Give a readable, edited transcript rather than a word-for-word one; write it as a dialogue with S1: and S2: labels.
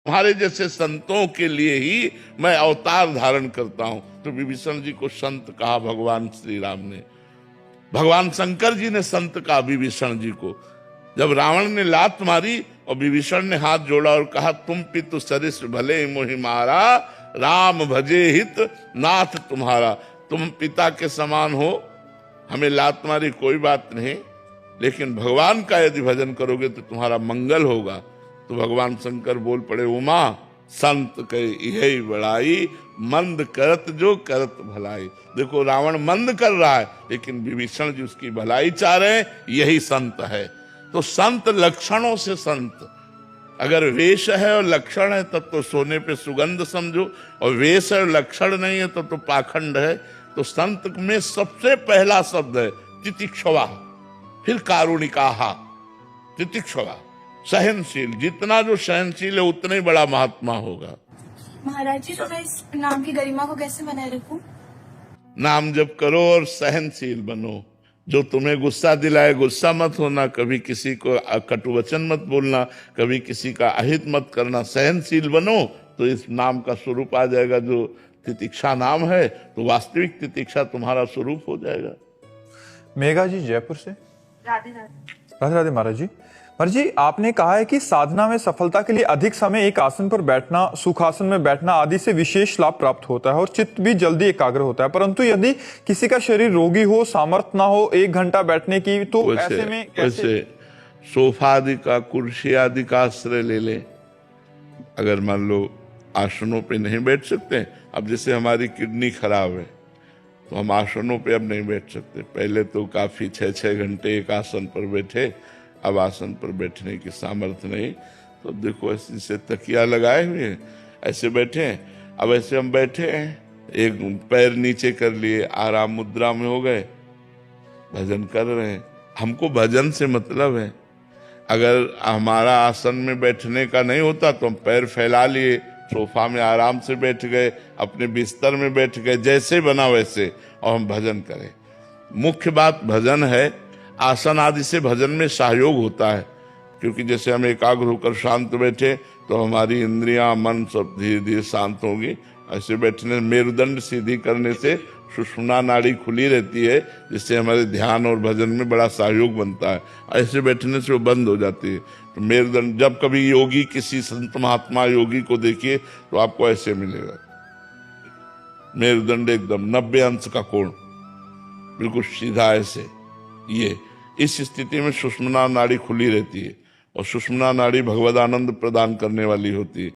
S1: तुम्हारे जैसे संतों के लिए ही मैं अवतार धारण करता हूं। तो विभीषण जी को संत कहा भगवान श्री राम ने। भगवान शंकर जी ने संत कहा विभीषण जी को। जब रावण ने लात मारी और विभीषण ने हाथ जोड़ा और कहा तुम पितु सरिस भले मोहि मारा, राम भजे हित नाथ तुम्हारा। तुम पिता के समान हो, हमें लात मारी कोई बात नहीं, लेकिन भगवान का यदि भजन करोगे तो तुम्हारा मंगल होगा। तो भगवान शंकर बोल पड़े उमा संत के यही बड़ाई, मंद करत जो करत भलाई। देखो रावण मंद कर रहा है, लेकिन विभीषण जी उसकी भलाई चाह रहे हैं, यही संत है। तो संत लक्षणों से संत, अगर वेश है और लक्षण है तब तो सोने पे सुगंध समझो, और वेश है और लक्षण नहीं है तब तो पाखंड है। तो संत में सबसे पहला शब्द है तितिक्षवा, फिर कारुणिकाहा। तितिक्षवा सहनशील, जितना जो सहनशील है उतना ही बड़ा महात्मा होगा।
S2: महाराज जी, तो मैं इस नाम की गरिमा को कैसे बनाए रखूं?
S1: नाम जप करो और सहनशील बनो। जो तुम्हें गुस्सा दिलाए गुस्सा मत होना, कभी किसी को कटु वचन मत बोलना, कभी किसी का अहित मत करना। सहनशील बनो तो इस नाम का स्वरूप आ जाएगा। जो तितिक्षा नाम है तो वास्तविक तितिक्षा तुम्हारा स्वरूप हो जाएगा।
S3: मेघा जी जयपुर से।
S2: राधे राधे।
S3: राधे राधे महाराज जी। महाराज जी, आपने कहा है कि साधना में सफलता के लिए अधिक समय एक आसन पर बैठना, सुखासन में बैठना आदि से विशेष लाभ प्राप्त होता है और चित्त भी जल्दी एकाग्र होता है। परंतु यदि किसी का शरीर रोगी हो, सामर्थ्य ना हो 1 घंटा बैठने की, तो ऐसे में कैसे?
S1: सोफा आदि का, कुर्सी आदि का आश्रय ले ले। अगर मान लो आसनों पे नहीं बैठ सकते, अब जैसे हमारी किडनी खराब है तो हम आसनों पे अब नहीं बैठ सकते। पहले तो काफी 6-6 घंटे एक आसन पर बैठे, अब आसन पर बैठने की सामर्थ्य नहीं। तो देखो ऐसे तकिया लगाए हुए हैं, ऐसे बैठे हैं। अब ऐसे हम बैठे हैं, एक पैर नीचे कर लिए, आराम मुद्रा में हो गए, भजन कर रहे हैं। हमको भजन से मतलब है। अगर हमारा आसन में बैठने का नहीं होता तो हम पैर फैला लिए, सोफा में आराम से बैठ गए, अपने बिस्तर में बैठ गए, जैसे बना वैसे, और हम भजन करें। मुख्य बात भजन है। आसन आदि से भजन में सहयोग होता है, क्योंकि जैसे हम एकाग्र होकर शांत बैठे तो हमारी इंद्रियां, मन सब धीरे धीरे शांत होंगी। ऐसे बैठने, मेरुदंड सीधी करने से सुषुम्ना नाड़ी खुली रहती है, जिससे हमारे ध्यान और भजन में बड़ा सहयोग बनता है। ऐसे बैठने से वो बंद हो जाती है। तो मेरुदंड, जब कभी योगी, किसी संत महात्मा योगी को देखिए तो आपको ऐसे मिलेगा, मेरुदंड एकदम 90 अंश का कोण, बिल्कुल सीधा ऐसे। ये इस स्थिति में सुषुम्ना नाड़ी खुली रहती है, और सुषुम्ना नाड़ी भगवद आनंद प्रदान करने वाली होती है।